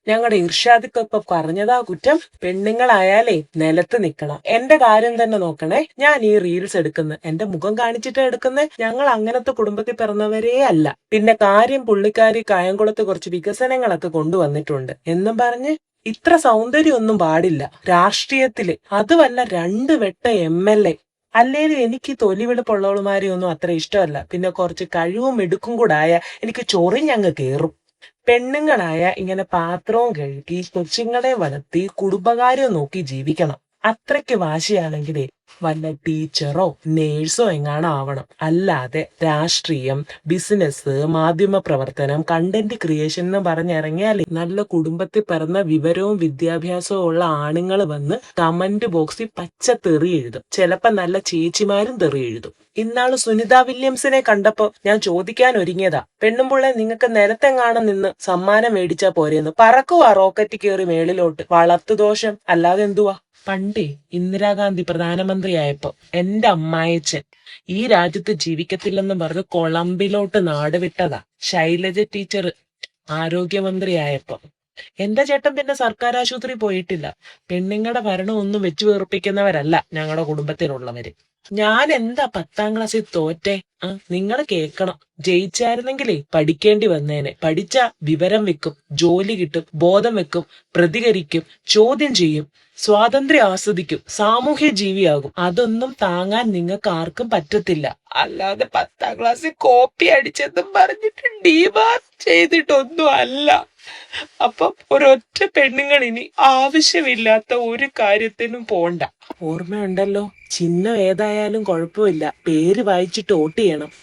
ഞങ്ങളുടെ ഇർഷാദിക്കൊക്കെ പറഞ്ഞതാ കുറ്റം. പെണ്ണുങ്ങളായാലേ നിലത്ത് നിക്കണം. എന്റെ കാര്യം തന്നെ നോക്കണേ. ഞാൻ ഈ റീൽസ് എടുക്കുന്നത് എന്റെ മുഖം കാണിച്ചിട്ടാ എടുക്കുന്നത്. ഞങ്ങൾ അങ്ങനത്തെ കുടുംബത്തിൽ പിറന്നവരേ അല്ല. പിന്നെ കാര്യം പുള്ളിക്കാരി കായംകുളത്ത് കുറച്ച് വികസനങ്ങളൊക്കെ കൊണ്ടുവന്നിട്ടുണ്ട് എന്നും പറഞ്ഞ് ഇത്ര സൗന്ദര്യമൊന്നും പാടില്ല രാഷ്ട്രീയത്തില്. അതുമല്ല 2 വെട്ട MLA. അല്ലേലും എനിക്ക് തൊലിവെളുപ്പുള്ളവളുമാരെ ഒന്നും അത്ര ഇഷ്ടമല്ല. പിന്നെ കുറച്ച് കഴിവും മിടുക്കും കൂടെ ആയ എനിക്ക് ചൊറിഞ്ഞങ്ങ് കേറും. പെണ്ണുങ്ങളായ ഇങ്ങനെ പാത്രവും കഴുകി കൊച്ചുങ്ങളെ വളർത്തി കുടുംബകാര്യം നോക്കി ജീവിക്കണം. അത്രയ്ക്ക് വാശിയാണെങ്കിലേ വല്ല ടീച്ചറോ നേഴ്സോ എങ്ങാണോ ആവണം. അല്ലാതെ രാഷ്ട്രീയം, ബിസിനസ്, മാധ്യമ പ്രവർത്തനം, കണ്ടന്റ് ക്രിയേഷൻ എന്ന് പറഞ്ഞിറങ്ങിയാലേ നല്ല കുടുംബത്തിൽ പിറന്ന വിവരവും വിദ്യാഭ്യാസവും ഉള്ള ആണുങ്ങൾ വന്ന് കമന്റ് ബോക്സിൽ പച്ച തെറി എഴുതും. ചിലപ്പോ നല്ല ചേച്ചിമാരും തെറി എഴുതും. ഇന്നാള് സുനിത വില്യംസിനെ കണ്ടപ്പോ ഞാൻ ചോദിക്കാൻ ഒരുങ്ങിയതാ, പെണ്ണുമ്പുള്ളെ നിങ്ങൾക്ക് നിലത്തെങ്ങാണം നിന്ന് സമ്മാനം മേടിച്ചാ പോരെന്ന്. പറക്കുവാ റോക്കറ്റ് കയറി മേളിലോട്ട്. വളർത്തുദോഷം അല്ലാതെ എന്തുവാ. പണ്ടേ ഇന്ദിരാഗാന്ധി പ്രധാനമന്ത്രിയായപ്പോ എന്റെ അമ്മായിച്ചൻ ഈ രാജ്യത്ത് ജീവിക്കത്തില്ലെന്ന് പറഞ്ഞ് കൊളംബിലോട്ട് നാട് വിട്ടതാ. ശൈലജ ടീച്ചർ ആരോഗ്യമന്ത്രിയായപ്പോ എന്റെ ചേട്ടൻ പിന്നെ സർക്കാർ ആശുപത്രി പോയിട്ടില്ല. പെണ്ണുങ്ങളുടെ ഭരണം ഒന്നും വെച്ചു വീർപ്പിക്കുന്നവരല്ല ഞങ്ങളുടെ കുടുംബത്തിലുള്ളവര്. ഞാൻ എന്താ 10ാം ക്ലാസ്സിൽ തോറ്റെ? നിങ്ങൾ കേക്കണം. ജയിച്ചായിരുന്നെങ്കിലേ പഠിക്കേണ്ടി വന്നേനെ. പഠിച്ച വിവരം വെക്കും, ജോലി കിട്ടും, ബോധം വെക്കും, പ്രതികരിക്കും, ചോദ്യം ചെയ്യും, സ്വാതന്ത്ര്യം ആസ്വദിക്കും, സാമൂഹ്യ ജീവിയാകും. അതൊന്നും താങ്ങാൻ നിങ്ങൾക്ക് ആർക്കും പറ്റത്തില്ല. അല്ലാതെ 10ാം ക്ലാസ്സിൽ കോപ്പി അടിച്ചെന്നും പറഞ്ഞിട്ട് ഡിമാർക്ക് ചെയ്തിട്ടൊന്നും അല്ല. അപ്പം ഒരൊറ്റ പെണ്ണുങ്ങൾ ഇനി ആവശ്യമില്ലാത്ത ഒരു കാര്യത്തിനും പോണ്ട. ഓർമ്മയുണ്ടല്ലോ, ചിഹ്നം ഏതായാലും കുഴപ്പമില്ല, പേര് വായിച്ചിട്ട് വോട്ട് ചെയ്യണം.